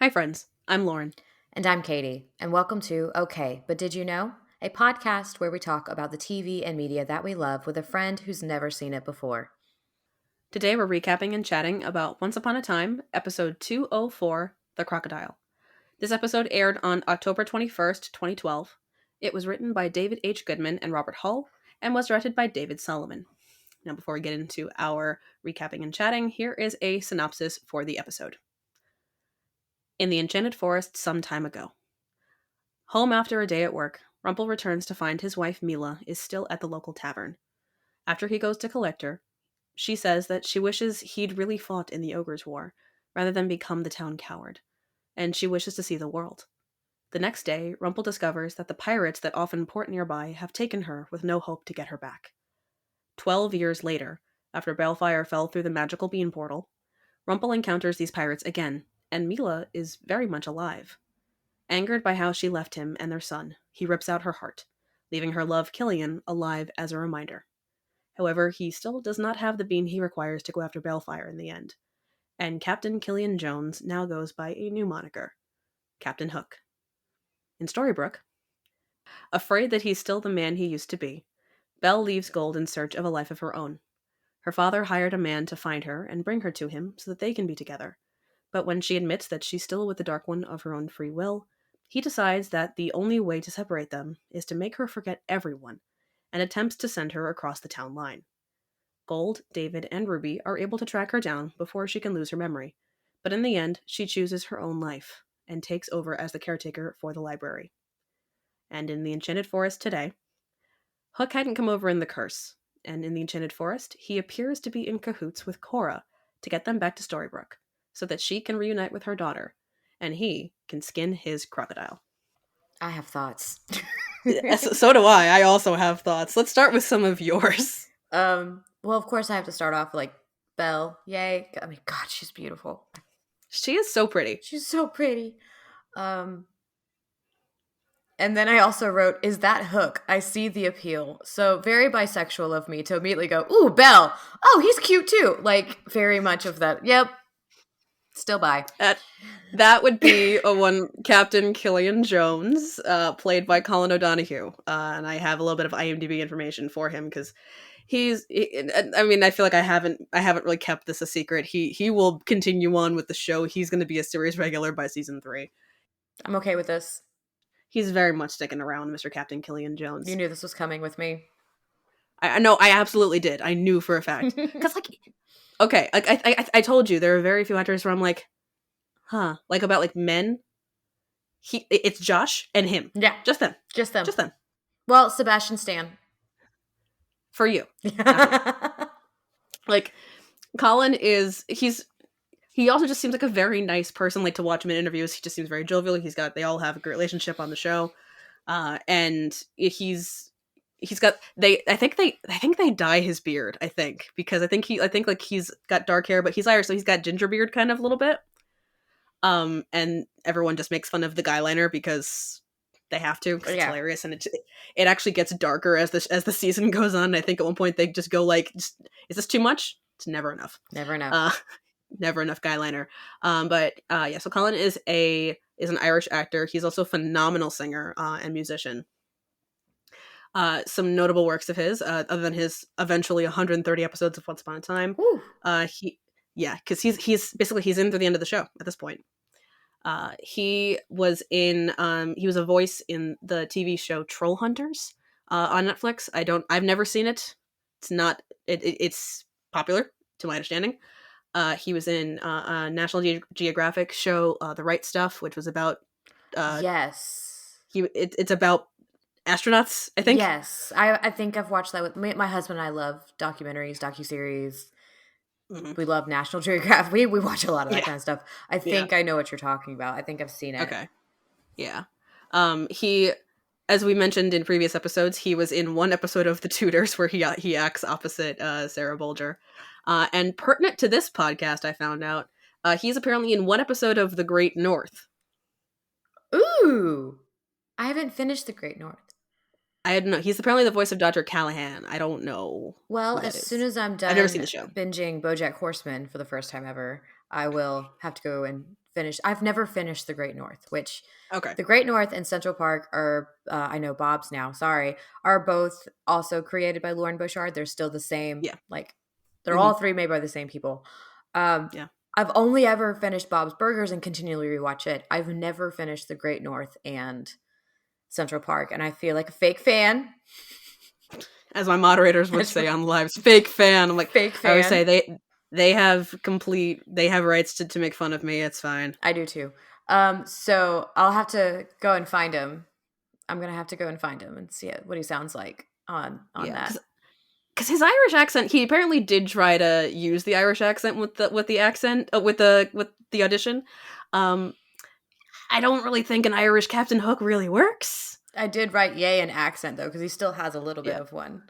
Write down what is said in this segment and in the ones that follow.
Hi, friends. I'm Lauren. And I'm Katie, and welcome to Okay, But Did You Know? A podcast where we talk about the TV and media that we love with a friend who's never seen it before. Today we're recapping and chatting about Once Upon a Time, episode 204, The Crocodile. This episode aired on October 21st, 2012. It was written by David H. Goodman and Robert Hull, and was directed by David Solomon. Now, before we get into our recapping and chatting, here is a synopsis for the episode. In the Enchanted Forest some time ago. Home after a day at work, Rumple returns to find his wife Milah is still at the local tavern. After he goes to collect her, she says that she wishes he'd really fought in the Ogre's War, rather than become the town coward, and she wishes to see the world. The next day, Rumple discovers that the pirates that often port nearby have taken her with no hope to get her back. 12 years later, after Baelfire fell through the magical bean portal, Rumple encounters these pirates again, and Milah is very much alive. Angered by how she left him and their son, he rips out her heart, leaving her love Killian alive as a reminder. However, he still does not have the bean he requires to go after Baelfire in the end, and Captain Killian Jones now goes by a new moniker, Captain Hook. In Storybrooke, afraid that he's still the man he used to be, Belle leaves Gold in search of a life of her own. Her father hired a man to find her and bring her to him so that they can be together, but when she admits that she's still with the Dark One of her own free will, he decides that the only way to separate them is to make her forget everyone, and attempts to send her across the town line. Gold, David, and Ruby are able to track her down before she can lose her memory, but in the end, she chooses her own life, and takes over as the caretaker for the library. And in the Enchanted Forest today, Hook hadn't come over in the curse, and in the Enchanted Forest, he appears to be in cahoots with Cora to get them back to Storybrooke, so that she can reunite with her daughter, and he can skin his crocodile. I have thoughts. So do I. I also have thoughts. Let's start with some of yours. Well, of course I have to start off like Belle. Yay. I mean, God, she's beautiful. She is so pretty. She's so pretty. And then I also wrote, is that Hook? I see the appeal. So very bisexual of me to immediately go, ooh, Belle. Oh, he's cute too. Like, very much of that. Yep. Still bi. That would be a one Captain Killian Jones, played by Colin O'Donoghue. And I have a little bit of IMDb information for him because I feel like I haven't really kept this a secret. He will continue on with the show. He's going to be a series regular by season 3. I'm okay with this. He's very much sticking around, Mr. Captain Killian Jones. You knew this was coming with me. I know, I absolutely did. I knew for a fact. Because, okay, I told you, there are very few actors where I'm like, about, men. It's Josh and him. Yeah. Just them. Just them. Just them. Well, Sebastian Stan. For you. Colin he also just seems like a very nice person. To watch him in interviews, he just seems very jovial. They all have a great relationship on the show, and he's got I think they dye his beard. I think because I think he's got dark hair, but he's Irish, so he's got ginger beard kind of a little bit. And everyone just makes fun of the guy liner because they have to. Cause it's hilarious, and it actually gets darker as the season goes on. I think at one point they just go is this too much? It's never enough. Never enough. Never enough guy liner. So Colin is an Irish actor. He's also a phenomenal singer and musician. Some notable works of his, other than his eventually 130 episodes of Once Upon a Time. Because he's in through the end of the show at this point. He was a voice in the TV show Troll Hunters on Netflix. I've never seen it. It's popular to my understanding. He was in a National Geographic show, The Right Stuff, which was about yes. It's about astronauts, I think. Yes, I think I've watched that with my husband. And I love documentaries, docuseries. Mm-hmm. We love National Geographic. We watch a lot of that kind of stuff. I think I know what you're talking about. I think I've seen it. Okay. Yeah. He, as we mentioned in previous episodes, he was in one episode of The Tudors where he acts opposite Sarah Bolger. And pertinent to this podcast, I found out, he's apparently in one episode of The Great North. Ooh! I haven't finished The Great North. I don't know. He's apparently the voice of Dr. Callahan. I don't know. Well, as soon as I'm done I've never seen the show. Binging BoJack Horseman for the first time ever, I will have to go and finished. I've never finished The Great North, which Okay. The Great North and Central Park are, I know Bob's now, sorry, are both also created by Lauren Bouchard. They're still the same. Yeah. Like, they're Hmm. all three made by the same people. Yeah. I've only ever finished Bob's Burgers and continually rewatch it. I've never finished The Great North and Central Park, and I feel like a fake fan. As my moderators would As say on lives, fake fan. I'm like, fake I always fan. say they have rights to make fun of me. It's fine. I do too. So I'll have to go and find him. I'm gonna have to go and find him and see what he sounds like on Yeah, that. because his Irish accent, he apparently did try to use the Irish accent with the accent with the audition. I don't really think an Irish Captain Hook really works. I did write yay an accent though, because he still has a little bit Yeah. of one.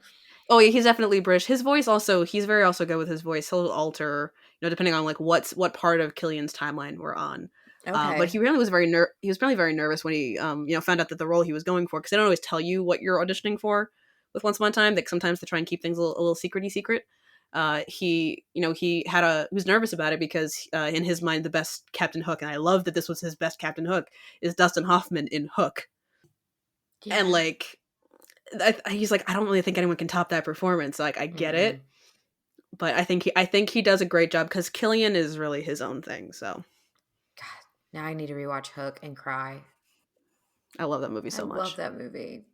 Oh yeah, he's definitely British. His voice also, he's very also good with his voice. He'll alter, depending on like what part of Killian's timeline we're on. But Okay. he really was he was really very nervous when he found out that the role he was going for, because they don't always tell you what you're auditioning for with Once Upon a Time. Like sometimes they try and keep things a little secret. He was nervous about it because in his mind the best Captain Hook, and I love that this was his best Captain Hook, is Dustin Hoffman in Hook. Yeah. And like he's like, I don't really think anyone can top that performance. Like, I get it, but I think he does a great job, because Killian is really his own thing. So God, now I need to rewatch Hook and cry. I love that movie so much. I love that movie.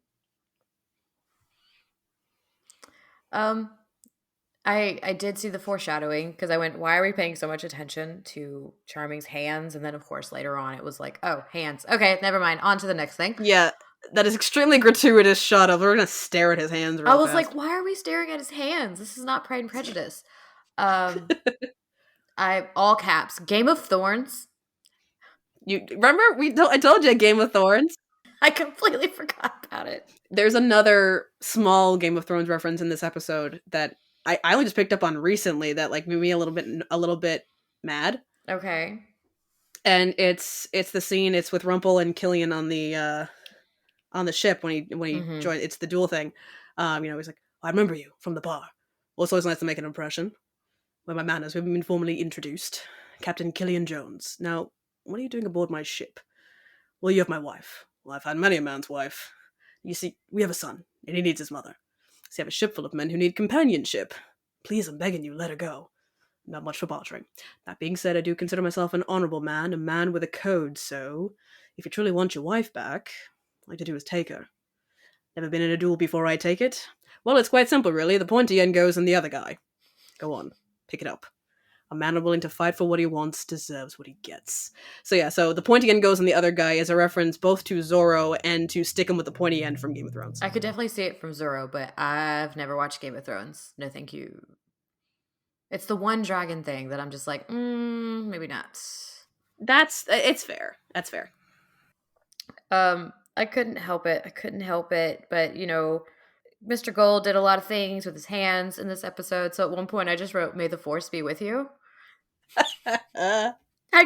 I did see the foreshadowing, because I went, why are we paying so much attention to Charming's hands? And then of course later on it was like, oh, hands. Okay, never mind. On to the next thing. Yeah, that is extremely gratuitous shot of we're gonna stare at his hands real I was fast. like, why are we staring at his hands? This is not Pride and Prejudice. I all caps. Game of Thorns. You remember I told you Game of Thrones? I completely forgot about it. There's another small Game of Thrones reference in this episode that I only just picked up on recently that like made me a little bit mad. Okay. And it's the scene. It's with Rumple and Killian on the ship when he joined. It's the duel thing. He's like, I remember you from the bar. Well, it's always nice to make an impression. Where my manners, we've been formally introduced. Captain Killian Jones. Now, what are you doing aboard my ship? Well, you have my wife. Well, I've had many a man's wife. You see, we have a son, and he needs his mother. So you have a ship full of men who need companionship. Please, I'm begging you, let her go. Not much for bartering. That being said, I do consider myself an honourable man, a man with a code, so if you truly want your wife back, all you have to do is take her. Never been in a duel before I take it? Well, it's quite simple, really. The pointy end goes in the other guy. Go on, pick it up. A man willing to fight for what he wants deserves what he gets. So the pointy end goes in the other guy is a reference both to Zorro and to Stick 'em with the pointy end from Game of Thrones. I could definitely see it from Zorro, but I've never watched Game of Thrones. No, thank you. It's the one dragon thing that I'm just like, maybe not. It's fair. That's fair. I couldn't help it. But Mr. Gold did a lot of things with his hands in this episode. So at one point I just wrote, "May the Force be with you." I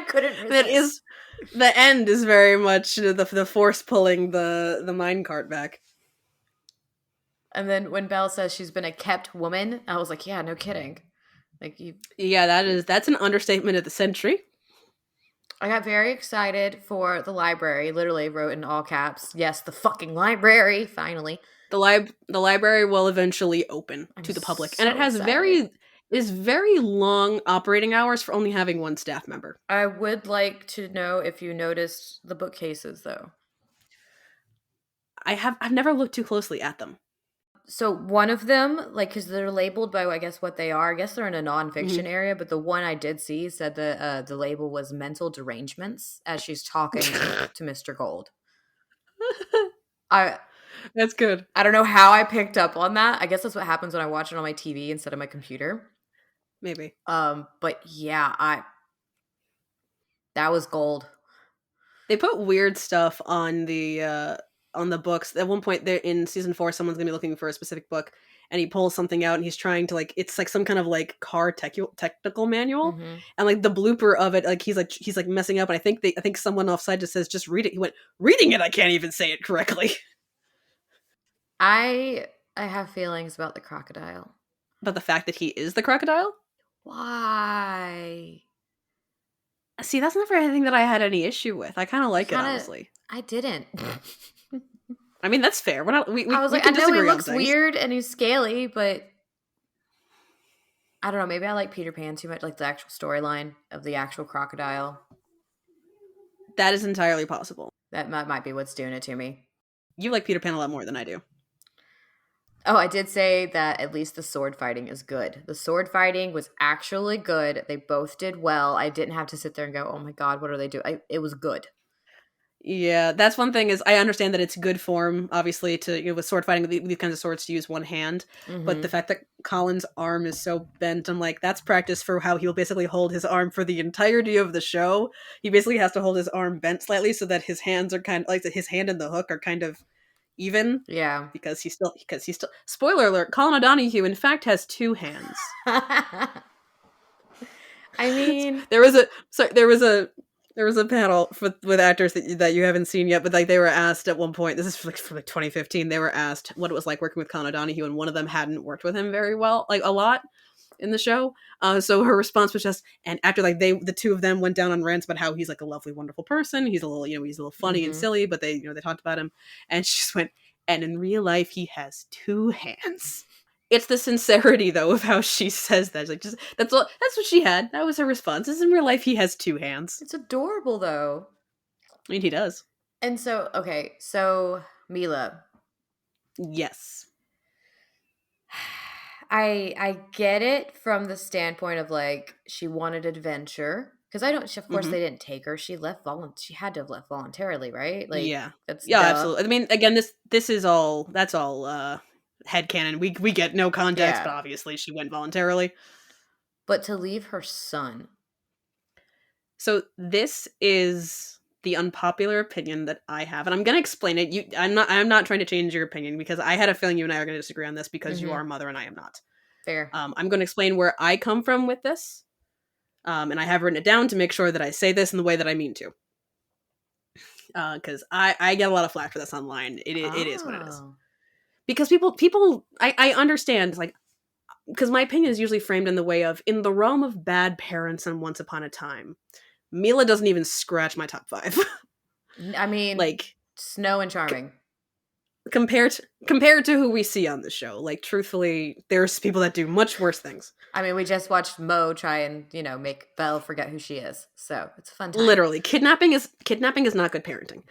couldn't resist. That is, the end is very much the Force pulling the minecart back. And then when Belle says she's been a kept woman, I was like, yeah, no kidding. Like you. Yeah, that's an understatement of the century. I got very excited for the library. Literally wrote in all caps, "Yes, the fucking library!" Finally, the library will eventually open to the public, and it has very long operating hours for only having one staff member. I would like to know if you noticed the bookcases, though. I've never looked too closely at them. So one of them, like, because they're labeled by, I guess, what they are. I guess they're in a nonfiction area, but the one I did see said that the label was mental derangements as she's talking to Mr. Gold. That's good. I don't know how I picked up on that. I guess that's what happens when I watch it on my TV instead of my computer. Maybe. But yeah, that was gold. They put weird stuff on the books. At one point, there in season 4, someone's gonna be looking for a specific book, and he pulls something out, and he's trying to like, it's like some kind of like car technical manual, and like the blooper of it, like he's like messing up, and I think someone offside just says, "Just read it." He went, "Reading it, I can't even say it correctly." I have feelings about the crocodile. But the fact that he is the crocodile? Why? See, that's never anything that I had any issue with. I kind of like it, Kind of, honestly. I didn't. I mean, that's fair. We're not. I was We like, I can know he disagree on looks things. weird and he's scaly, but I don't know. Maybe I like Peter Pan too much, like the actual storyline of the actual crocodile. That is entirely possible. That might be what's doing it to me. You like Peter Pan a lot more than I do. Oh, I did say that at least the sword fighting is good. The sword fighting was actually good. They both did well. I didn't have to sit there and go, oh my God, what are they doing? It was good. Yeah, that's one thing is I understand that it's good form, obviously, to with sword fighting with these kinds of swords to use one hand. But the Mm-hmm. fact that Colin's arm is so bent, I'm like, that's practice for how he'll basically hold his arm for the entirety of the show. He basically has to hold his arm bent slightly so that his hands are kind of like his hand and the hook are kind of even. Yeah. Because he's still spoiler alert, Colin O'Donoghue in fact has two hands. I mean, there was a panel with actors that you haven't seen yet, but like they were asked at one point. This is from like 2015. They were asked what it was like working with Colin O'Donoghue, and one of them hadn't worked with him very well, like a lot in the show. So her response was just, and after like the two of them went down on rants about how he's like a lovely, wonderful person. He's a little, he's a little funny and mm-hmm. silly, but they talked about him, and she just went, and in real life he has two hands. It's the sincerity though of how she says that. It's like just that's what she had. That was her response. Is in real life he has two hands. It's adorable though. I mean, he does. And so, okay, so Milah. Yes. I get it from the standpoint of like she wanted adventure because I don't. Of course, they didn't take her. She left. She had to have left voluntarily, right? Like Yeah. that's Yeah, duh. absolutely. I mean, again, this is all that's all headcanon. We get no context, Yeah. but obviously she went voluntarily. But to leave her son. So this is the unpopular opinion that I have, and I'm going to explain it. I'm not trying to change your opinion because I had a feeling you and I are going to disagree on this because you are a mother and I am not. Fair. I'm going to explain where I come from with this, and I have written it down to make sure that I say this in the way that I mean to. Because I get a lot of flack for this online. It is what it is. Because people I understand, like, because my opinion is usually framed in the way of, in the realm of bad parents and Once Upon a Time, Milah doesn't even scratch my top 5. I mean, like, Snow and Charming. Compared to who we see on the show, like, truthfully, there's people that do much worse things. I mean, we just watched Mo try and make Belle forget who she is, so it's a fun time. Literally, kidnapping is not good parenting.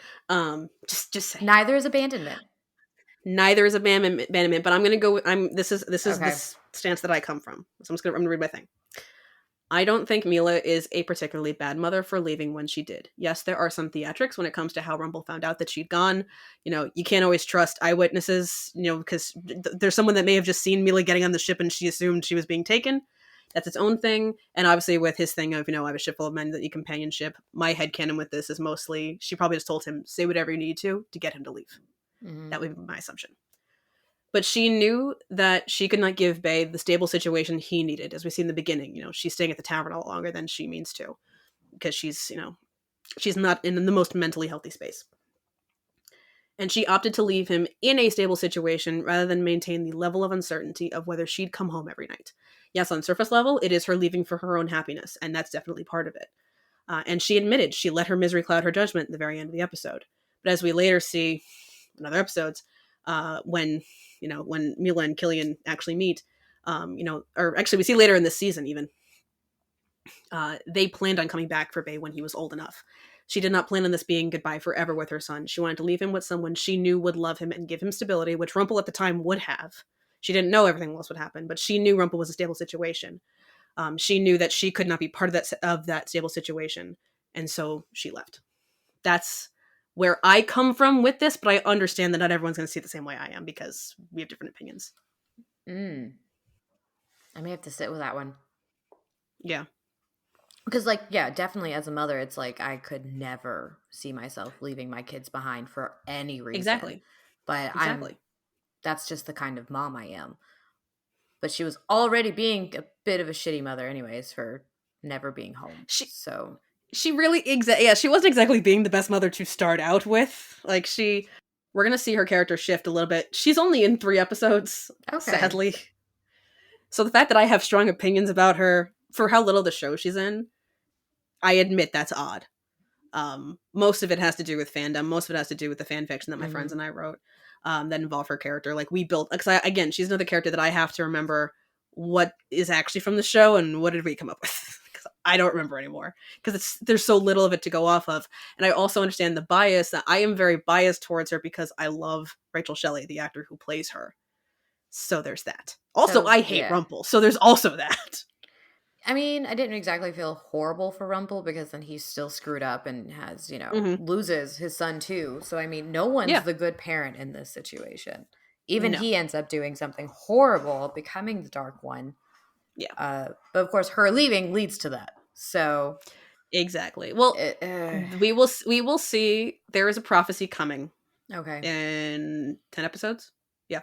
Just say. Neither is abandonment. Neither is abandonment, but I'm gonna go. This is Okay. this stance that I come from. So I'm gonna read my thing. I don't think Milah is a particularly bad mother for leaving when she did. Yes, there are some theatrics when it comes to how Rumple found out that she'd gone. You can't always trust eyewitnesses, because there's someone that may have just seen Milah getting on the ship and she assumed she was being taken. That's its own thing. And obviously with his thing of, I have a ship full of men that need companionship, my headcanon with this is mostly, she probably just told him, say whatever you need to get him to leave. Mm-hmm. That would be my assumption. But she knew that she could not give Bae the stable situation he needed. As we see in the beginning, she's staying at the tavern a lot longer than she means to, because she's not in the most mentally healthy space. And she opted to leave him in a stable situation rather than maintain the level of uncertainty of whether she'd come home every night. Yes, on surface level, it is her leaving for her own happiness, and that's definitely part of it. And she admitted she let her misery cloud her judgment at the very end of the episode. But as we later see in other episodes, when Milah and Killian actually meet, or actually we see later in this season even, they planned on coming back for Bae when he was old enough. She did not plan on this being goodbye forever with her son. She wanted to leave him with someone she knew would love him and give him stability, which Rumple at the time would have. She didn't know everything else would happen, but she knew Rumple was a stable situation. She knew that she could not be part of that stable situation, and so she left. That's where I come from with this, but I understand that not everyone's going to see it the same way I am because we have different opinions. I may have to sit with that one. Yeah. Because, definitely as a mother, it's like I could never see myself leaving my kids behind for any reason. Exactly. But that's just the kind of mom I am. But she was already being a bit of a shitty mother anyways for never being home. She really, she wasn't exactly being the best mother to start out with. Like, we're going to see her character shift a little bit. She's only in 3 episodes, sadly. So the fact that I have strong opinions about her for how little the show she's in, I admit that's odd. Most of it has to do with fandom. Most of it has to do with the fan fiction that my friends and I wrote that involve her character. Like we built, because again, she's another character that I have to remember what is actually from the show and what did we come up with. Because I don't remember anymore because there's so little of it to go off of. And I also understand the bias that I am very biased towards her because I love Rachel Shelley, the actor who plays her. So there's that. Also, So, I hate Rumple. So there's also that. I mean, I didn't exactly feel horrible for Rumple because then he's still screwed up and has, loses his son too. So, I mean, no one's the good parent in this situation. Even he ends up doing something horrible, becoming the Dark One. Yeah. But of course, her leaving leads to that. So. Exactly. Well, we will see. There is a prophecy coming. Okay. In 10 episodes. Yeah.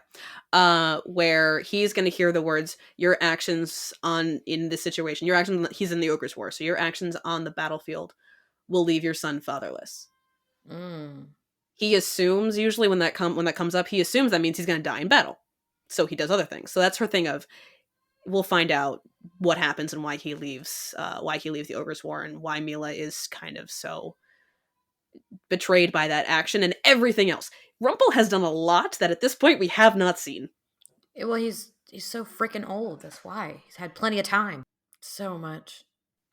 Where he's going to hear the words, your actions in this situation, your actions, he's in the Ogre's War, so your actions on the battlefield will leave your son fatherless. He assumes, usually when that comes up, he assumes that means he's going to die in battle. So he does other things. So that's her thing of, we'll find out what happens and why he leaves the Ogre's War and why Milah is kind of so betrayed by that action and everything else. Rumple has done a lot that at this point we have not seen. Well, he's so freaking old. That's why. He's had plenty of time. So much.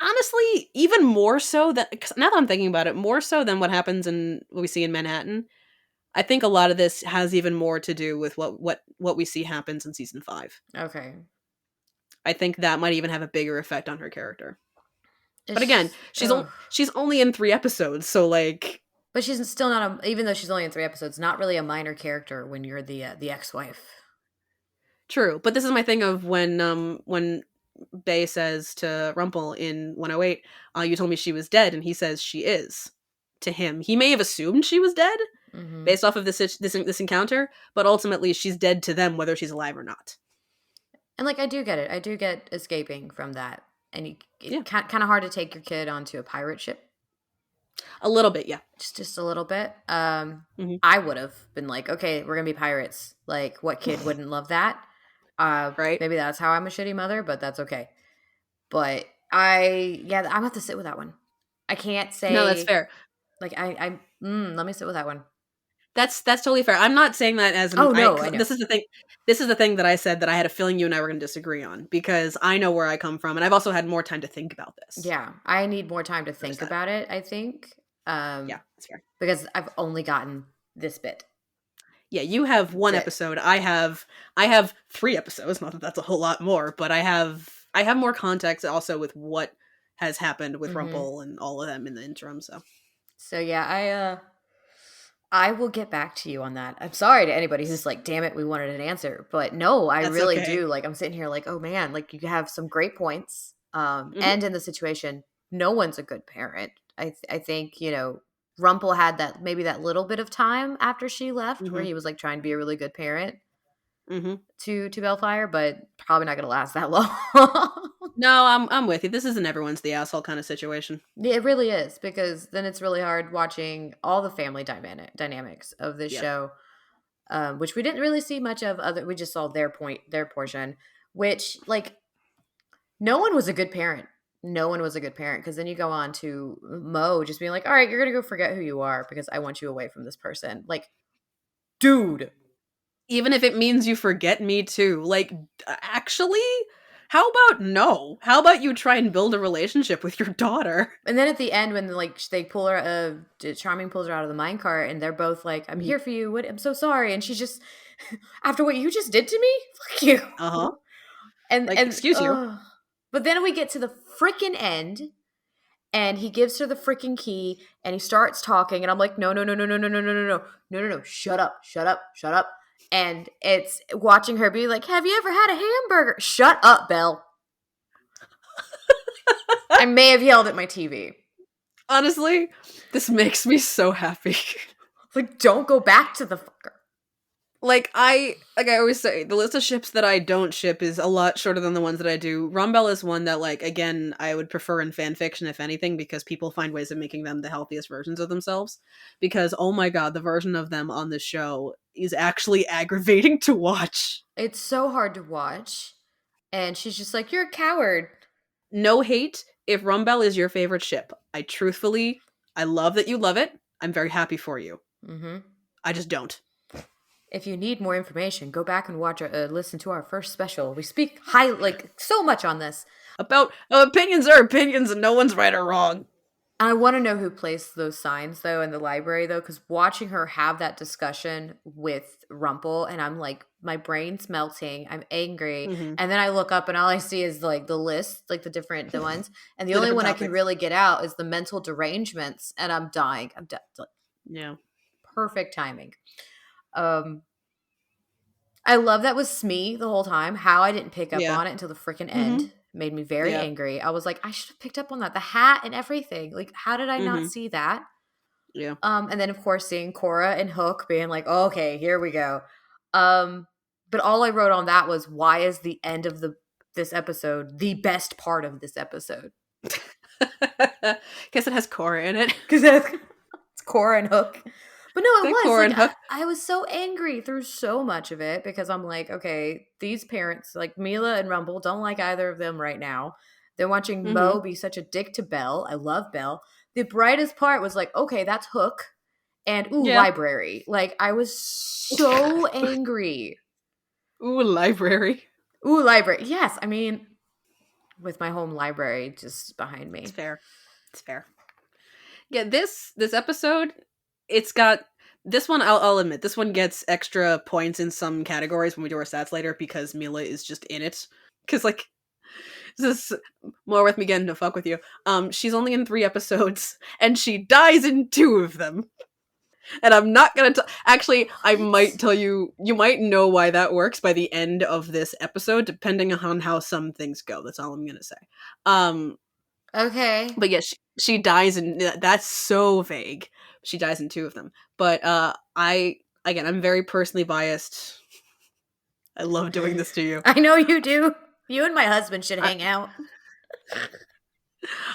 Honestly, even more so than, now that I'm thinking about it, more so than what happens in what we see in Manhattan. I think a lot of this has even more to do with what we see happens in season 5. Okay. I think that might even have a bigger effect on her character. But again, she's only in 3 episodes, so like. But she's still not even though she's only in 3 episodes, not really a minor character when you're the ex-wife. True, but this is my thing of when Bae says to Rumple in 108, you told me she was dead, and he says she is. To him, he may have assumed she was dead based off of this encounter, but ultimately she's dead to them, whether she's alive or not. And like, I do get it. I do get escaping from that, and it's kind of hard to take your kid onto a pirate ship. A little bit, yeah. Just a little bit. I would have been like, okay, we're gonna be pirates. Like, what kid wouldn't love that? Right? Maybe that's how I'm a shitty mother, but that's okay. But I'm gonna have to sit with that one. I can't say. No, that's fair. Like, let me sit with that one. That's totally fair. I'm not saying that as an. Oh no, I know. This is the thing. This is the thing that I said that I had a feeling you and I were going to disagree on because I know where I come from, and I've also had more time to think about this. Yeah, I need more time to think about it. I think. Yeah, that's fair. Because I've only gotten this bit. Yeah, you have 1 episode. I have 3 episodes. Not that that's a whole lot more, but I have more context also with what has happened with Rumple and all of them in the interim. So yeah, I will get back to you on that. I'm sorry to anybody who's like, damn it, we wanted an answer. But no, I really do. Like, I'm sitting here like, oh man, like you have some great points. And in the situation, no one's a good parent. I think, Rumple had that little bit of time after she left where he was like trying to be a really good parent to Baelfire, but probably not going to last that long. No, I'm with you. This isn't everyone's the asshole kind of situation. Yeah, it really is, because then it's really hard watching all the family dynamics of this show, which we didn't really see much of. We just saw their portion, which like no one was a good parent. No one was a good parent, because then you go on to Mo just being like, all right, you're going to go forget who you are because I want you away from this person. Like, dude. Even if it means you forget me too. Like, actually, how about no? How about you try and build a relationship with your daughter? And then at the end, when like they pull her, Charming pulls her out of the minecart, and they're both like, I'm here for you. I'm so sorry. And she's just, after what you just did to me? Fuck you. Uh-huh. And excuse you. But then we get to the freaking end, and he gives her the freaking key, and he starts talking, and I'm like, no, shut up. And it's watching her be like, have you ever had a hamburger? Shut up, Belle. I may have yelled at my TV. Honestly, this makes me so happy. Like, don't go back to the fucker. Like I always say, the list of ships that I don't ship is a lot shorter than the ones that I do. Rumbelle is one that, like, again, I would prefer in fan fiction, if anything, because people find ways of making them the healthiest versions of themselves. Because, oh my god, the version of them on this show is actually aggravating to watch. It's so hard to watch. And she's just like, you're a coward. no hate if Rumbell is your favorite ship. I love that you love it. I'm very happy for you. Mm-hmm. I just don't. If you need more information, go back and listen to our first special. We speak so much on this. About opinions are opinions and no one's right or wrong. I want to know who placed those signs, though, in the library, though, because watching her have that discussion with Rumple, and I'm like, my brain's melting. I'm angry. Mm-hmm. And then I look up, and all I see is, like, the list, like, the ones. And the only one topics. I can really get out is the mental derangements, and I'm dying. Yeah. Perfect timing. I love that was Smee the whole time. How I didn't pick up on it until the freaking end made me very angry. I was like, I should have picked up on that. The hat and everything. Like, how did I not see that? Yeah. And then of course seeing Cora and Hook being like, oh, okay, here we go. But all I wrote on that was, why is the end of this episode the best part of this episode? Guess it has Cora in it. Because it's Cora and Hook. But no, it was. Cora and Hook. I was so angry through so much of it because I'm like, okay, these parents, like Milah and Rumple, don't like either of them right now. They're watching Mo be such a dick to Belle. I love Belle. The brightest part was like, okay, that's Hook. And library. Like, I was so angry. Ooh, library. Ooh, library. Yes, I mean, with my home library just behind me. It's fair. Yeah, this episode, it's got this one. I'll admit, this one gets extra points in some categories when we do our stats later because Milah is just in it. Because like, this is more with me getting to fuck with you. She's only in 3 episodes and she dies in 2 of them. And I'm not gonna actually, I might tell you. You might know why that works by the end of this episode, depending on how some things go. That's all I'm gonna say. Okay. But yeah, she dies in, that's so vague. She dies in 2 of them. But I'm very personally biased. I love doing this to you. I know you do. You and my husband should hang out.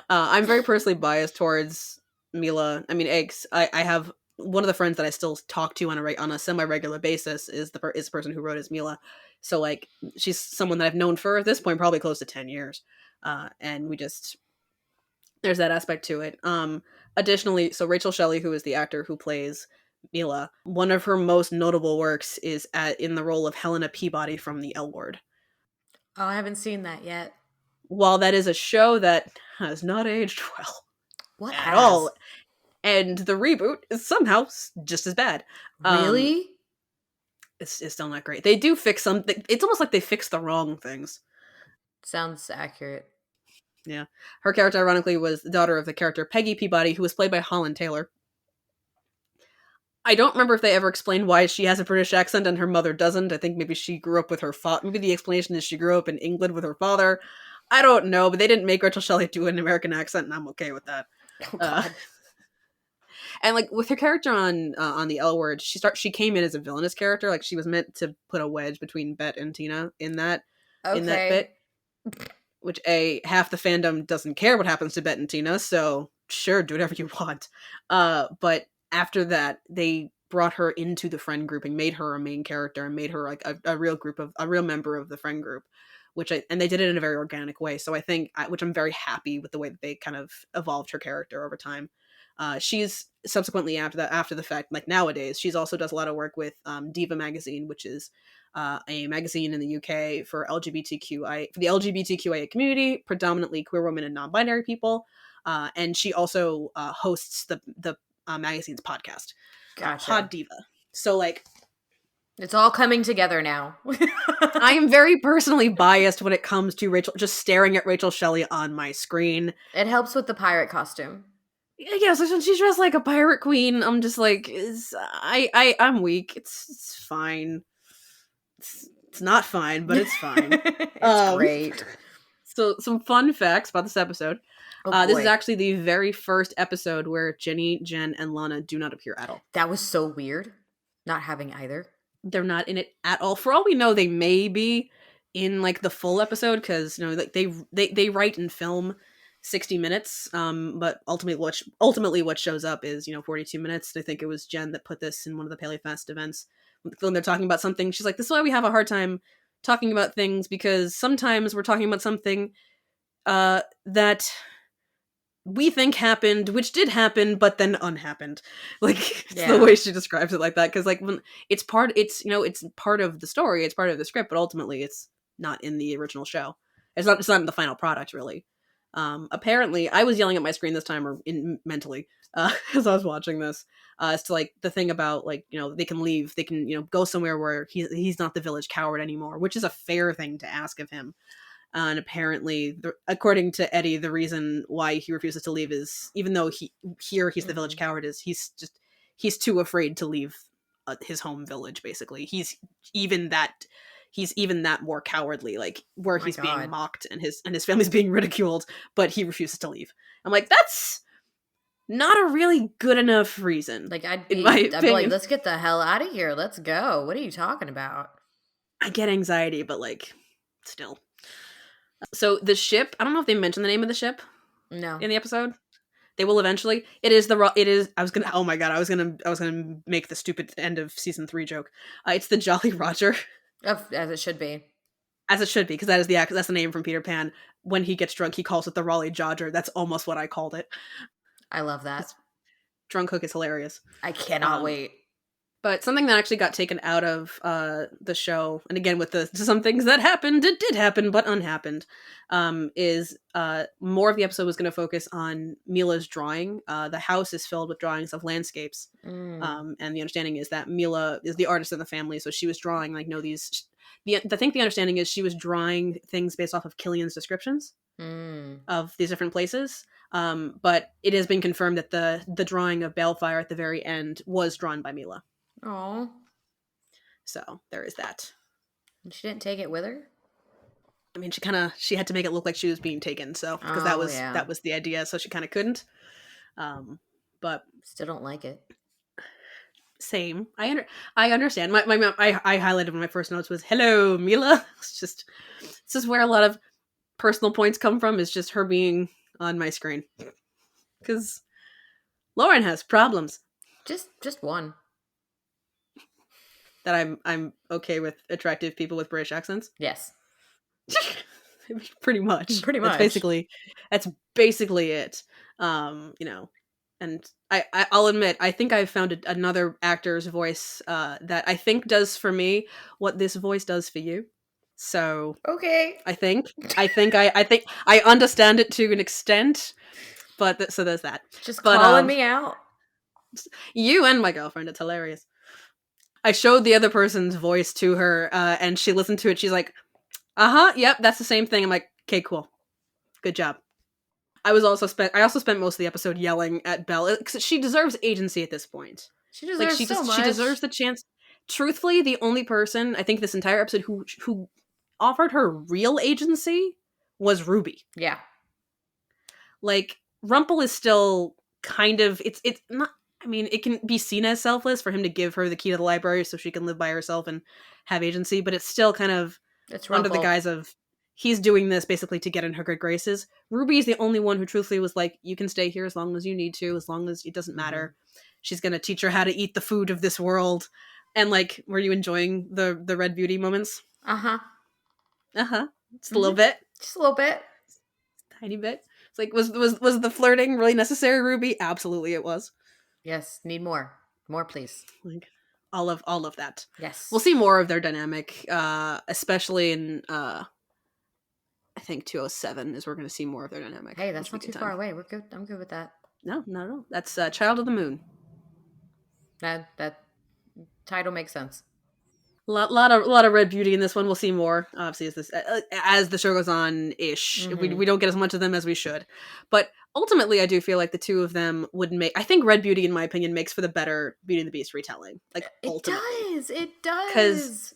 I'm very personally biased towards Milah. I mean, Eggs. I have one of the friends that I still talk to on a semi-regular basis is the person who wrote as Milah. So like, she's someone that I've known for at this point probably close to 10 years. And we just, there's that aspect to it. Additionally, so Rachel Shelley, who is the actor who plays Milah, one of her most notable works is in the role of Helena Peabody from The L Word. Oh, I haven't seen that yet. While that is a show that has not aged well at all, and the reboot is somehow just as bad. Really? It's still not great. They do fix something. It's almost like they fix the wrong things. Sounds accurate. Yeah. Her character, ironically, was the daughter of the character Peggy Peabody, who was played by Holland Taylor. I don't remember if they ever explained why she has a British accent and her mother doesn't. I think maybe she grew up with her father. Maybe the explanation is she grew up in England with her father. I don't know, but they didn't make Rachel Shelley do an American accent, and I'm okay with that. Oh, God. And like with her character on the L Word, she came in as a villainous character. Like she was meant to put a wedge between Bet and Tina in that bit. Which half the fandom doesn't care what happens to Bet and Tina, so sure, do whatever you want. But after that, they brought her into the friend group and made her a main character and made her like a real member of the friend group. And they did it in a very organic way. So I think, which I'm very happy with the way that they kind of evolved her character over time. She's subsequently after the fact, like nowadays, she's also does a lot of work with Diva magazine, which is a magazine in the UK for the LGBTQIA community, predominantly queer women and non-binary people. And she also hosts the magazine's podcast, Gotcha. Pod Diva. So like, it's all coming together now. I am very personally biased when it comes to just staring at Rachel Shelley on my screen. It helps with the pirate costume. Yeah, so when she's dressed like a pirate queen, I'm just like, I'm weak. It's fine. It's not fine, but it's fine. It's great. So some fun facts about this episode. This is actually the very first episode where Jenny, Jen, and Lana do not appear at all. That was so weird, not having either. They're not in it at all. For all we know, they may be in like the full episode because like they write and film 60 minutes. But ultimately what shows up is 42 minutes. I think it was Jen that put this in one of the PaleyFest events when they're talking about something. She's like, "This is why we have a hard time talking about things because sometimes we're talking about something that we think happened, which did happen, but then unhappened. Like, it's the way she describes it like that. Because, like, when it's part of the story, it's part of the script, but ultimately it's not in the original show. It's not in the final product, really. Apparently, I was yelling at my screen this time, or mentally, as I was watching this, as to, like, the thing about, like, they can leave, they can, go somewhere where he's not the village coward anymore, which is a fair thing to ask of him. And apparently, according to Eddie, the reason why he refuses to leave is, even though he's the village coward, is he's too afraid to leave his home village. Basically, he's even that more cowardly, like where he's being mocked and his family's being ridiculed, but he refuses to leave. I'm like, that's not a really good enough reason. Like, I'd be like, let's get the hell out of here. Let's go. What are you talking about? I get anxiety, but, like, still. So the ship, I don't know if they mentioned the name of the ship. No. In the episode. They will eventually. I was gonna make the stupid end of season 3 joke. It's the Jolly Roger. As it should be. As it should be, because that's the name from Peter Pan. When he gets drunk, he calls it the Raleigh Jodger. That's almost what I called it. I love that. Drunk Hook is hilarious. I cannot wait. But something that actually got taken out of the show, and again with some things that happened, it did happen, but unhappened, is more of the episode was going to focus on Milah's drawing. The house is filled with drawings of landscapes, and the understanding is that Milah is the artist in the family, so she was drawing, like, the understanding is she was drawing things based off of Killian's descriptions of these different places. But it has been confirmed that the drawing of Baelfire at the very end was drawn by Milah. Oh. So there is that. And she didn't take it with her? I mean, she had to make it look like she was being taken, so because that was the idea, so she kind of couldn't. But still don't like it. Same. I understand. My I highlighted one of my first notes was hello Milah. This is where a lot of personal points come from. Is just her being on my screen because Lauren has problems. Just one. That I'm okay with attractive people with British accents? Yes. Pretty much. That's basically it. And I'll admit, I think I've found another actor's voice that I think does for me what this voice does for you. So okay. I think I understand it to an extent, but so there's that. Just calling me out. You and my girlfriend, it's hilarious. I showed the other person's voice to her, and she listened to it. She's like, yep, that's the same thing. I'm like, okay, cool. Good job. I also spent most of the episode yelling at Belle. She deserves agency at this point. She deserves much. She deserves the chance. Truthfully, the only person, I think, this entire episode who offered her real agency was Ruby. Yeah. Like, Rumple is still kind of... It's not... I mean, it can be seen as selfless for him to give her the key to the library so she can live by herself and have agency, but it's still kind of under the guise of he's doing this basically to get in her good graces. Ruby is the only one who truthfully was like, you can stay here as long as you need to, as long as it doesn't matter. She's going to teach her how to eat the food of this world. And, like, were you enjoying the Red Beauty moments? Uh-huh. Just a little bit. Just a little bit. Tiny bit. It's like, was the flirting really necessary, Ruby? Absolutely it was. Yes, need more. More, please. Like, all of that. Yes. We'll see more of their dynamic, especially in, I think 207 is we're going to see more of their dynamic. Hey, that's not too far away. We're good. I'm good with that. No. That's Child of the Moon. That title makes sense. A lot of Red Beauty in this one. We'll see more, obviously, as the show goes on ish. We don't get as much of them as we should, but ultimately, I do feel like the two of them would make. I think Red Beauty, in my opinion, makes for the better Beauty and the Beast retelling. Like, ultimately, it does, because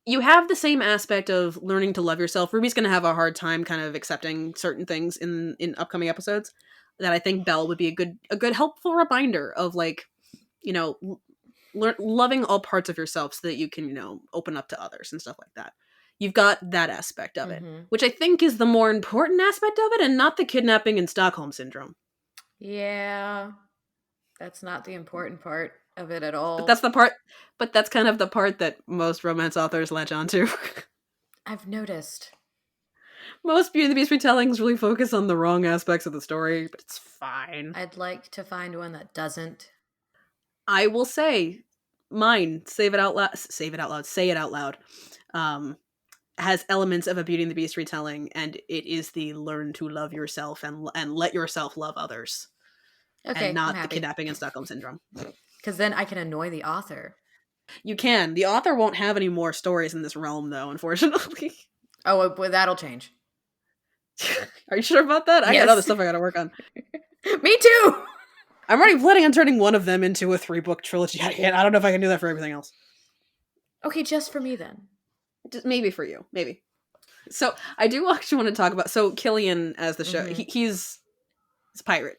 you have the same aspect of learning to love yourself. Ruby's going to have a hard time kind of accepting certain things in upcoming episodes. That I think Belle would be a good helpful reminder of, like, loving all parts of yourself so that you can, open up to others and stuff like that. You've got that aspect of it, which I think is the more important aspect of it and not the kidnapping and Stockholm Syndrome. Yeah. That's not the important part of it at all. But that's kind of the part that most romance authors latch onto. I've noticed. Most Beauty and the Beast retellings really focus on the wrong aspects of the story, but it's fine. I'd like to find one that doesn't. I will say, mine, Save It Out Loud, Save It Out Loud, Say It Out Loud, um, has elements of a Beauty and the Beast retelling, and it is the learn to love yourself and let yourself love others, and Okay, I'm not the happy. kidnapping and Stockholm Syndrome. Because then I can annoy the author. You can. The author won't have any more stories in this realm, though, unfortunately. Oh, well, that'll change. Are you sure about that? I Yes. got other stuff I gotta work on. Me too! I'm already planning on turning one of them into a 3-book trilogy. I don't know if I can do that for everything else. Okay, just for me then. Just maybe for you. Maybe. So, I do actually want to talk about... So, Killian as the show... He's a pirate.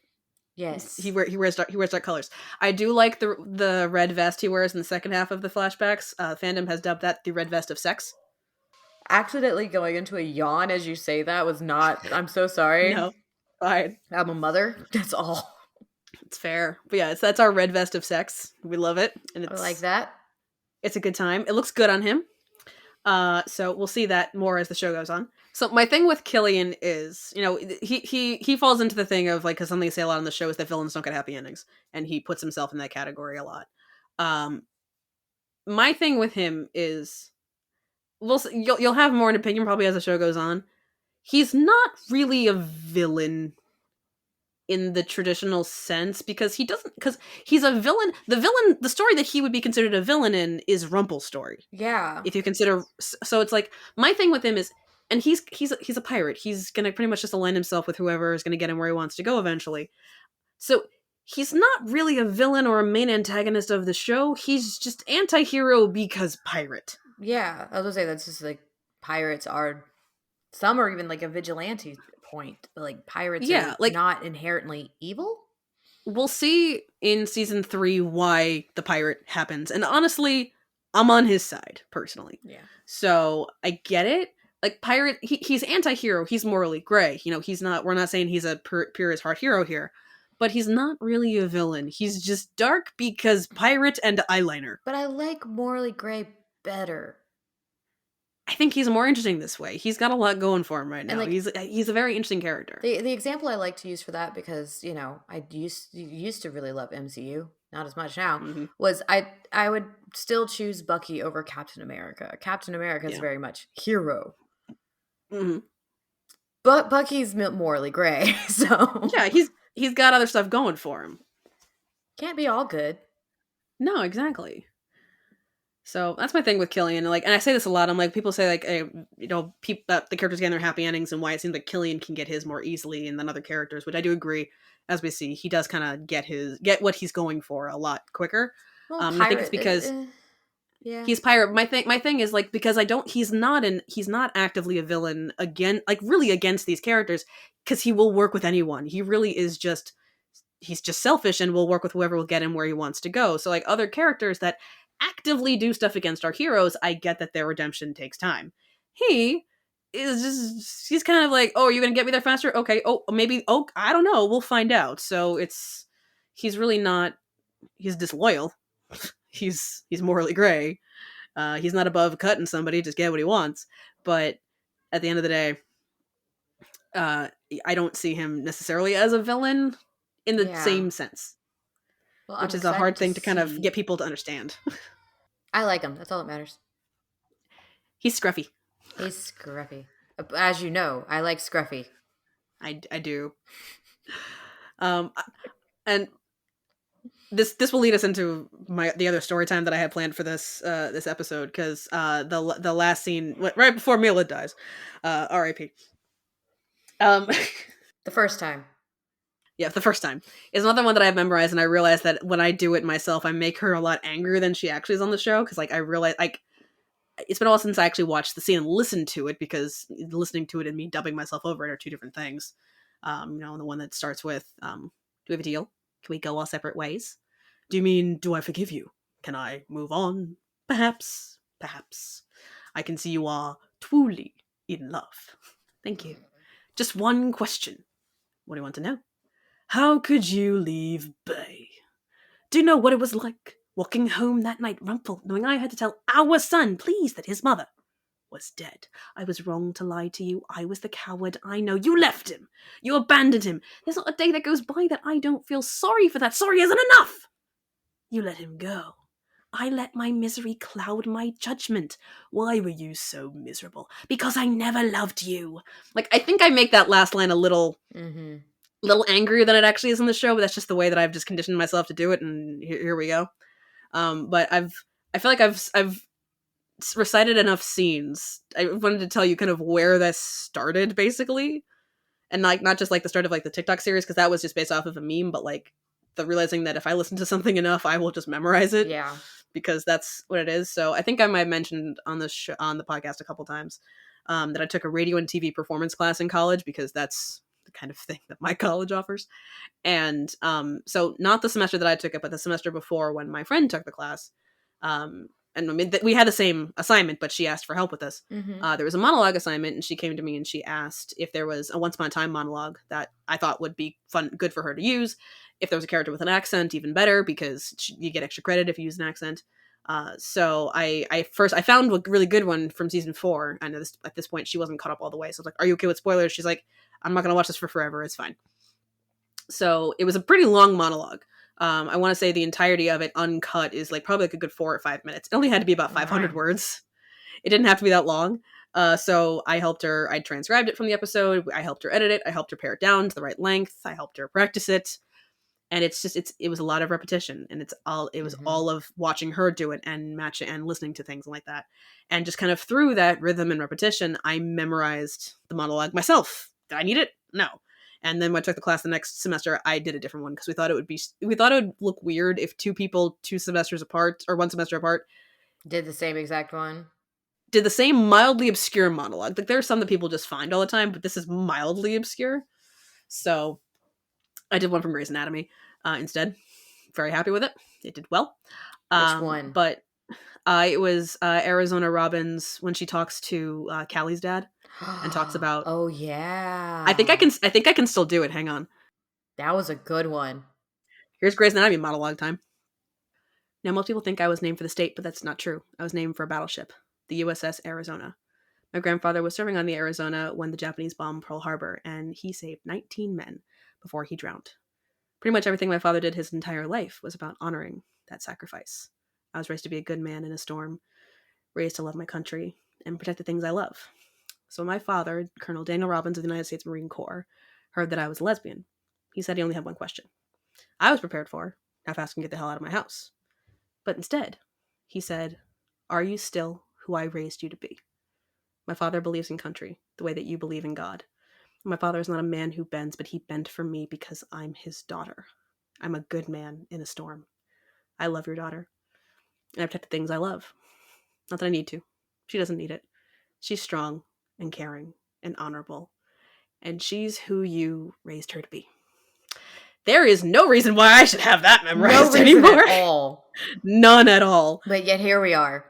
Yes. He wears dark colors. I do like the red vest he wears in the second half of the flashbacks. Fandom has dubbed that the red vest of sex. Accidentally going into a yawn as you say that was not... I'm so sorry. No. Fine. I'm a mother. That's all. It's fair. But yeah, that's our red vest of sex. We love it. And I like that. It's a good time. It looks good on him. So we'll see that more as the show goes on. So my thing with Killian is, he falls into the thing of, like, because something they say a lot on the show is that villains don't get happy endings, and he puts himself in that category a lot. My thing with him is, you'll have more an opinion probably as the show goes on. He's not really a villain in the traditional sense, because he's a villain. The story that he would be considered a villain in is Rumple's story. Yeah. If you consider, so it's like, my thing with him is, and he's a pirate. He's gonna pretty much just align himself with whoever is gonna get him where he wants to go eventually. So he's not really a villain or a main antagonist of the show. He's just anti-hero because pirate. Yeah. I was gonna say, that's just like, pirates are... Some are even like a vigilante point. But like, pirates are like, not inherently evil? We'll see in season 3 why the pirate happens. And honestly, I'm on his side, personally. Yeah. So, I get it. Like, pirate, he's anti-hero. He's morally gray. We're not saying he's a pure as heart hero here. But he's not really a villain. He's just dark because pirate and eyeliner. But I like morally gray better. I think he's more interesting this way. He's got a lot going for him right now. Like, he's a very interesting character. The example I like to use for that, because, I used to really love MCU, not as much now, was I would still choose Bucky over Captain America. Captain America is very much hero. Mm-hmm. But Bucky's morally gray, so... Yeah, he's got other stuff going for him. Can't be all good. No, exactly. So that's my thing with Killian. And I say this a lot. I'm like, people say, like, the characters getting their happy endings, and why it seems like Killian can get his more easily than other characters, which I do agree. As we see, he does kind of get what he's going for a lot quicker. Well, I think it's because he's pirate. My thing is, like, because he's not actively a villain really against these characters, because he will work with anyone. He really is he's just selfish and will work with whoever will get him where he wants to go. So, like, other characters that actively do stuff against our heroes, I get that their redemption takes time. He is just, he's kind of like, oh, are you gonna get me there faster? Okay. Oh, maybe. Oh, I don't know. We'll find out. So he's really not, he's disloyal. he's morally gray. He's not above cutting somebody, just get what he wants. But at the end of the day, I don't see him necessarily as a villain in the same sense. Well, which is a hard thing to kind of get people to understand. I like him. That's all that matters. He's scruffy. He's scruffy. As you know, I like scruffy. I do. And this will lead us into the other story time that I had planned for this episode, because the last scene right before Milah dies, R.I.P. The first time. Yeah, the first time is another one that I have memorized, and I realized that when I do it myself, I make her a lot angrier than she actually is on the show, because, like, I realize, like, it's been a while since I actually watched the scene and listened to it, because listening to it and me dubbing myself over it are two different things. The one that starts with, do we have a deal? Can we go our separate ways? Do you mean, do I forgive you? Can I move on? Perhaps. I can see you are truly in love. Thank you. Just one question. What do you want to know? How could you leave Bay? Do you know what it was like walking home that night, Rumple, knowing I had to tell our son, please, that his mother was dead. I was wrong to lie to you. I was the coward. I know. You left him. You abandoned him. There's not a day that goes by that I don't feel sorry for that. Sorry isn't enough. You let him go. I let my misery cloud my judgment. Why were you so miserable? Because I never loved you. Like, I think I make that last line a little angrier than it actually is in the show, but that's just the way that I've just conditioned myself to do it, and here we go. But I feel like I've recited enough scenes. I wanted to tell you kind of where this started, basically, and like not just like the start of like the TikTok series, because that was just based off of a meme, but like the realizing that if I listen to something enough, I will just memorize it. Yeah. Because that's what it is. So I think I might have mentioned on this on the podcast a couple times that I took a radio and TV performance class in college, because that's the kind of thing that my college offers. And so not the semester that I took it, but the semester before, when my friend took the class. And I mean, we had the same assignment, but she asked for help with this. There was a monologue assignment, and she came to me and she asked if there was a Once Upon a Time monologue that I thought would be good for her to use. If there was a character with an accent, even better, because you get extra credit if you use an accent. So I found a really good one from season 4. I know at this point she wasn't caught up all the way, so I was like, "Are you okay with spoilers?" She's like, "I'm not gonna watch this for forever. It's fine." So it was a pretty long monologue. I want to say the entirety of it uncut is like probably like a good 4 or 5 minutes. It only had to be about 500 words. It didn't have to be that long. So I helped her. I transcribed it from the episode. I helped her edit it. I helped her pare it down to the right length. I helped her practice it. And it was a lot of repetition, and it was all of watching her do it and match it and listening to things like that. And just kind of through that rhythm and repetition, I memorized the monologue myself. Did I need it? No. And then when I took the class the next semester, I did a different one, because we thought it would look weird if two people 2 semesters apart or 1 semester apart did the same exact one. Did the same mildly obscure monologue. Like, there are some that people just find all the time, but this is mildly obscure. So I did one from Grey's Anatomy instead. Very happy with it. It did well. Which one? But it was Arizona Robbins when she talks to Callie's dad and talks about. Oh yeah. I think I can still do it. Hang on. That was a good one. Here's Grey's Anatomy monologue time. Now, most people think I was named for the state, but that's not true. I was named for a battleship, the USS Arizona. My grandfather was serving on the Arizona when the Japanese bombed Pearl Harbor, and he saved 19 men before he drowned. Pretty much everything my father did his entire life was about honoring that sacrifice. I was raised to be a good man in a storm, raised to love my country, and protect the things I love. So when my father, Colonel Daniel Robbins of the United States Marine Corps, heard that I was a lesbian, he said he only had one question. I was prepared for, how fast can I get the hell out of my house? But instead, he said, "Are you still who I raised you to be?" My father believes in country, the way that you believe in God. My father is not a man who bends, but he bent for me because I'm his daughter. I'm a good man in a storm. I love your daughter. And I protect the things I love. Not that I need to. She doesn't need it. She's strong and caring and honorable. And she's who you raised her to be. There is no reason why I should have that memorized anymore. At all. None at all. But yet here we are.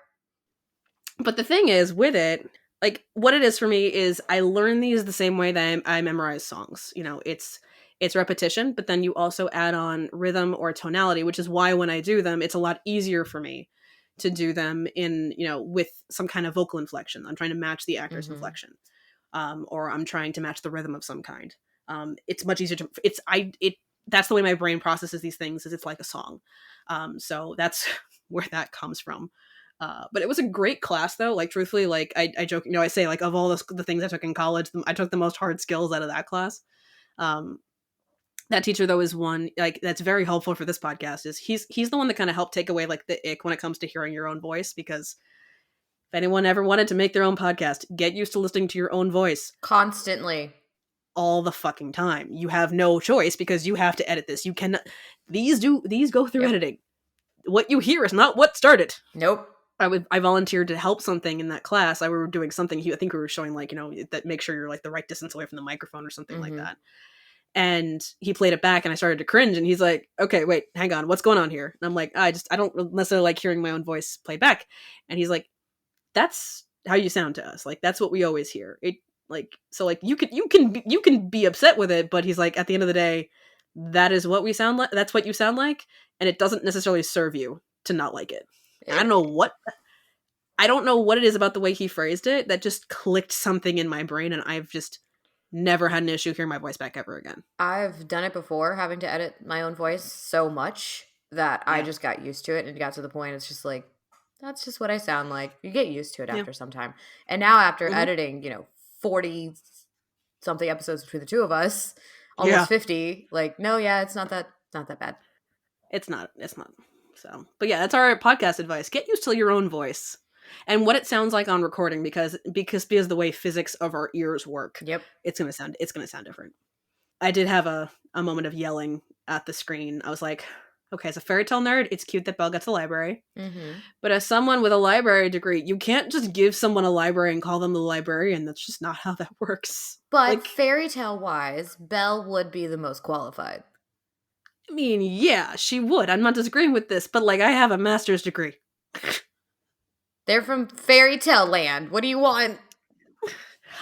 But the thing is, with it, like, what it is for me is I learn these the same way that I memorize songs. You know, it's repetition, but then you also add on rhythm or tonality, which is why when I do them, it's a lot easier for me to do them in, you know, with some kind of vocal inflection. I'm trying to match the actor's inflection, or I'm trying to match the rhythm of some kind. It's much easier to, that's the way my brain processes these things, is it's like a song. So that's where that comes from. But it was a great class, though. Like, truthfully, like I joke, you know, I say, like, of all the things I took in college, I took the most hard skills out of that class. That teacher, though, is one, like, that's very helpful for this podcast. Is he's the one that kind of helped take away, like, the ick when it comes to hearing your own voice, because if anyone ever wanted to make their own podcast, get used to listening to your own voice constantly, all the fucking time. You have no choice, because you have to edit this. You cannot. These go through editing. What you hear is not what started. Nope. I volunteered to help something in that class. I were doing something. I think we were showing, like, you know, that make sure you're, like, the right distance away from the microphone or something like that. And he played it back, and I started to cringe, and he's like, "Okay, wait, hang on, what's going on here?" And I'm like, I don't necessarily like hearing my own voice played back. And he's like, "That's how you sound to us. Like, that's what we always hear. It, like, so, like, you can be upset with it, but he's like, at the end of the day, that is what we sound like. That's what you sound like, and it doesn't necessarily serve you to not like it." I don't know what. I don't know what it is about the way he phrased it that just clicked something in my brain, and I've just never had an issue hearing my voice back ever again. I've done it before, having to edit my own voice so much that I Yeah. just got used to it, and it got to the point it's just like, that's just what I sound like. You get used to it Yeah. after some time. And now after Hmm. editing, 40 something episodes between the two of us, Yeah. almost 50, like, no, yeah, it's not that bad. It's not. It's not. So, but yeah, that's our podcast advice. Get used to your own voice and what it sounds like on recording because the way physics of our ears work, Yep. it's gonna sound different. I did have a moment of yelling at the screen. I was like, okay, as a fairy tale nerd, it's cute that Belle gets a library. Mm-hmm. But as someone with a library degree, you can't just give someone a library and call them the librarian. That's just not how that works. But Like, fairy tale wise, Belle would be the most qualified. I mean, yeah, she would. I'm not disagreeing with this, but like, I have a master's degree. They're from fairy tale land. What do you want?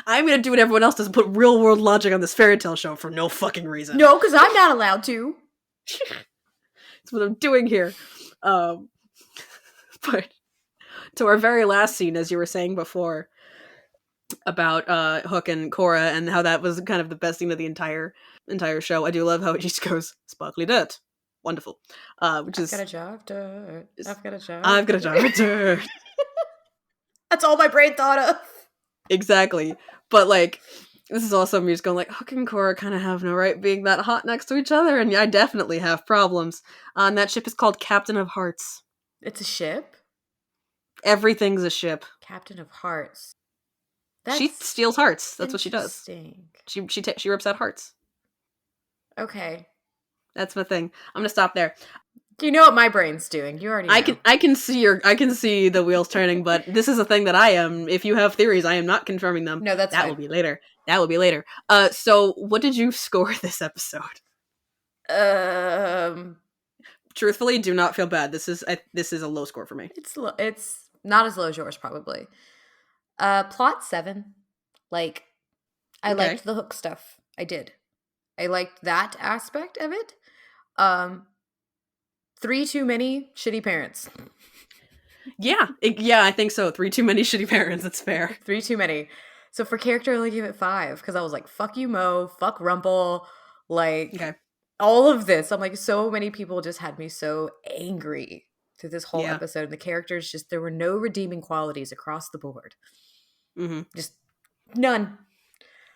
I'm gonna do what everyone else does, put real world logic on this fairy tale show for no fucking reason. No, because I'm not allowed to. That's what I'm doing here. But to our very last scene, as you were saying before, about Hook and Cora and how that was kind of the best scene of the entire show. I do love how it just goes, sparkly dirt. Wonderful. Which I've is got a jar of dirt. I've got a jar. I've got a jar of dirt. That's all my brain thought of. Exactly. But like, this is also me just going like, Hook and Cora kind of have no right being that hot next to each other, and I definitely have problems. And that ship is called Captain of Hearts. It's a ship? Everything's a ship. Captain of Hearts. She steals hearts. That's what she does. Interesting. She rips out hearts. Okay. That's my thing. I'm gonna stop there. Do you know what my brain's doing? You already know. I can see the wheels turning, but this is a thing that I am. If you have theories, I am not confirming them. No, that will be later. So what did you score this episode? Truthfully, do not feel bad. This is a low score for me. It's not as low as yours, probably. Plot 7. Like, I liked the Hook stuff. I did. I liked that aspect of it. 3 too many shitty parents. Yeah, I think so. 3 too many shitty parents. That's fair. 3 too many. So for character, I only give it 5 because I was like, "Fuck you, Mo. Fuck Rumple." Like, all of this. I'm like, so many people just had me so angry through this whole episode. And the characters there were no redeeming qualities across the board. Mm-hmm. Just none.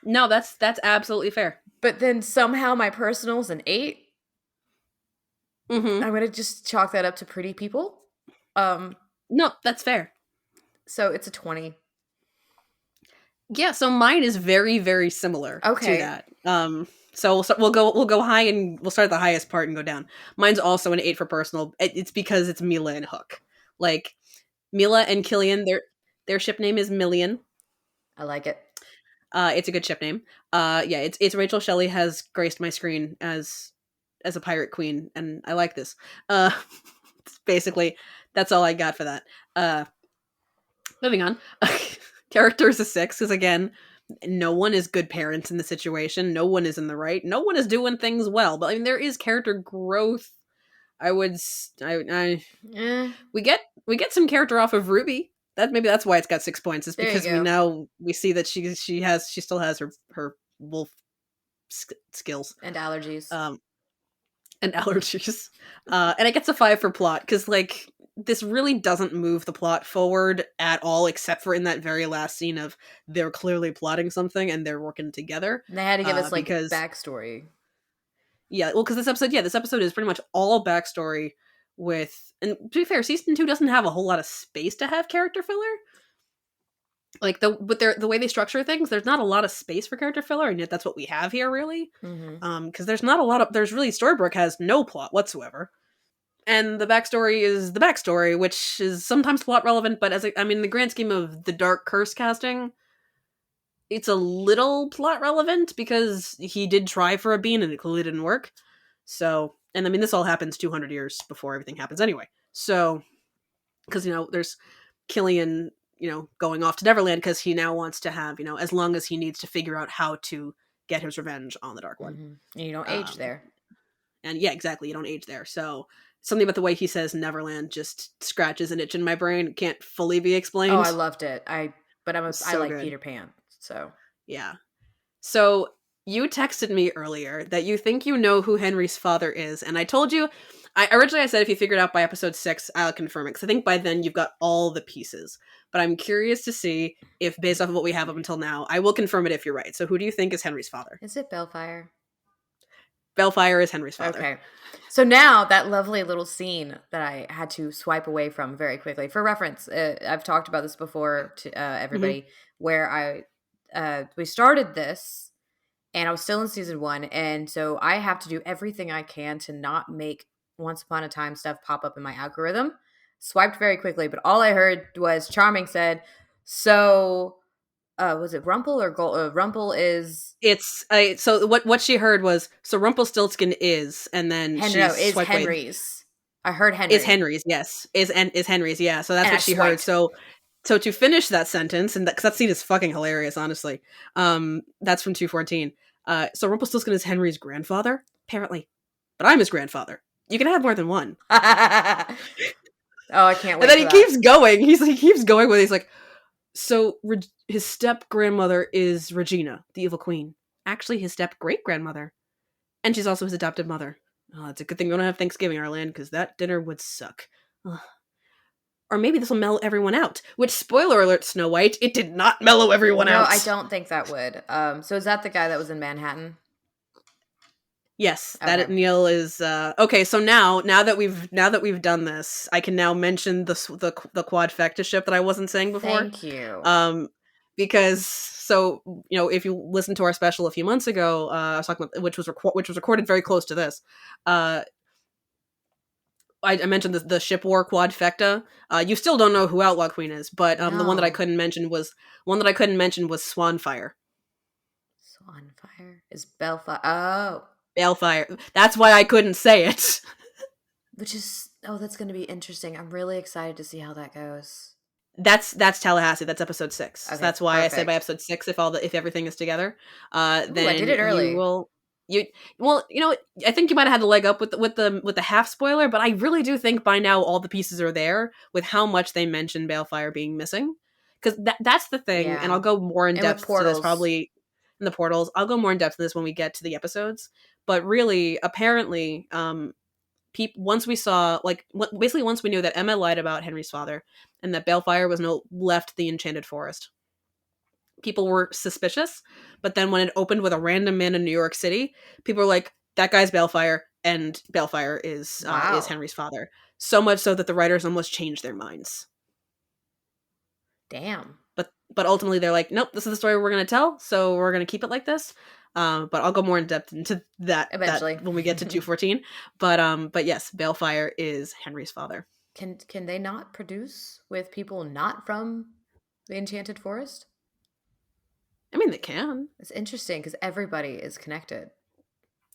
No, that's absolutely fair. But then somehow my personal's an 8. Mm-hmm. I'm gonna just chalk that up to pretty people. No, that's fair. So it's a 20. Yeah, so mine is very, very similar to that. So we'll go high and we'll start at the highest part and go down. Mine's also an 8 for personal. It's because it's Milah and Hook. Like, Milah and Killian, their ship name is Million. I like it. It's a good ship name. It's Rachel Shelley has graced my screen as a pirate queen, and I like this. Basically, that's all I got for that. Moving on. Character is a 6, because again, no one is good parents in the situation. No one is in the right. No one is doing things well. But I mean, there is character growth. We get some character off of Ruby. Maybe that's why it's got 6 points. Is because we see that she still has her wolf skills and allergies. And it gets a 5 for plot because like this really doesn't move the plot forward at all, except for in that very last scene of they're clearly plotting something and they're working together. And they had to give us backstory. Yeah, well, because this episode is pretty much all backstory with, and to be fair, season 2 doesn't have a whole lot of space to have character filler. Like the way they structure things, there's not a lot of space for character filler, and yet that's what we have here, really. Mm-hmm. Because there's really Storybrooke has no plot whatsoever, and the backstory is the backstory, which is sometimes plot relevant, but in the grand scheme of the Dark Curse casting, it's a little plot relevant because he did try for a bean and it clearly didn't work. So, and I mean, this all happens 200 years before everything happens anyway. So, because there's Killian, going off to Neverland because he now wants to have, as long as he needs to figure out how to get his revenge on the Dark One. Mm-hmm. And you don't age there. And yeah, exactly. You don't age there. So something about the way he says Neverland just scratches an itch in my brain. Can't fully be Oh, I explained. loved it. I So like good. Peter Pan. So Yeah. So you texted me earlier that you think you know who Henry's father is, and I told you. I originally I said if you figured out by episode 6, I'll confirm it because I think by then you've got all the pieces. But I'm curious to see if, based off of what we have up until now, I will confirm it if you're right. So who do you think is Henry's father? is it Baelfire? Baelfire is Henry's father. Okay. So now that lovely little scene that I had to swipe away from very quickly. For reference, I've talked about this before to Hmm. everybody, where we started this and I was still in season 1, and so I have to do everything I can to not make Once Upon a Time stuff pop up in my algorithm. Swiped very quickly, but all I heard was Charming said, "So, was it Rumple or Rumple is It's so what she heard was so Rumpelstiltskin is, and then she No, is swiped away. Henry's. I heard Is Henry, Henry's, yes. Is Henry's, yeah. So that's and I what she heard. swiped. So to finish that sentence, and because that scene is fucking hilarious, honestly. That's from 214. So Rumpelstiltskin is Henry's grandfather, apparently, but I'm his grandfather. You can have more than one. Oh, I can't And wait then for he that. keeps going. He keeps going with. He's like, so his step grandmother is Regina, the evil queen. Actually, his step great grandmother, and she's also his adopted mother. Oh, it's a good thing we don't have Thanksgiving, Arlan, because that dinner would suck. Ugh. Or maybe this will mellow everyone out. Which, spoiler alert, Snow White, it did not mellow everyone No, out. I don't think that would. So is that the guy that was in Manhattan? Yes, that Okay. Neil is okay. So now that we've done this, I can now mention the quadfecta ship that I wasn't saying before. Thank you. Because so if you listen to our special a few months ago, I was talking about which was recorded very close to this. I mentioned the ship war quadfecta. You still don't know who Outlaw Queen is, but the one that I No. couldn't mention was Swanfire. Swanfire is Baelfire. Oh, Baelfire. That's why I couldn't say it. that's going to be interesting. I'm really excited to see how that goes. That's Tallahassee. That's episode 6. So Okay, that's why I said by perfect. episode 6, if everything is together, Ooh, I did then it early. you well, I think you might have had the leg up with the half spoiler, but I really do think by now all the pieces are there with how much they mention Baelfire being missing. Because that's the thing, and Yeah. I'll go more in And with depth to this portals. probably in the portals. I'll go more in depth to this when we get to the episodes. But really, apparently, once we saw basically once we knew that Emma lied about Henry's father and that Baelfire was left the Enchanted Forest, people were suspicious. But then when it opened with a random man in New York City, people were like, "That guy's Baelfire, and Baelfire is Wow. Henry's father." So much so that the writers almost changed their minds. Damn. But ultimately they're like, "Nope, this is the story we're going to tell, so we're going to keep it like this." But I'll go more in depth into that Eventually. when we get to 214. But yes, Baelfire is Henry's father. Can they not produce with people not from the Enchanted Forest? I mean, they can. It's interesting because everybody is connected.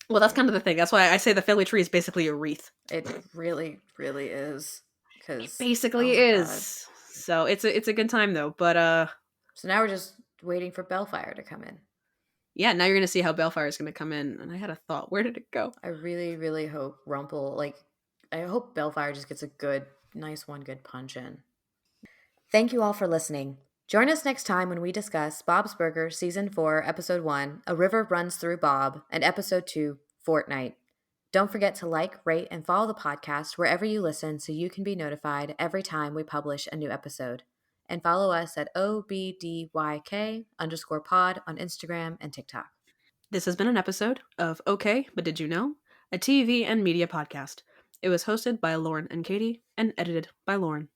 Well, that's kind of the thing. That's why I say the family tree is basically a wreath. It really, really is. It Because, oh basically my God. is. So it's a good time though. But So now we're just waiting for Baelfire to come in. yeah, now you're gonna see how Baelfire is gonna come in. And I had a thought. Where did it go? I really, really hope I hope Baelfire just gets a nice good punch in. Thank you all for listening. Join us next time when we discuss Bob's Burgers Season 4, Episode 1, A River Runs Through Bob, and Episode 2, Fortnite. Don't forget to like, rate, and follow the podcast wherever you listen so you can be notified every time we publish a new episode. And follow us at OBDYK_pod on Instagram and TikTok. This has been an episode of Okay, but Did You Know? A TV and media podcast. It was hosted by Lauren and Katie and edited by Lauren.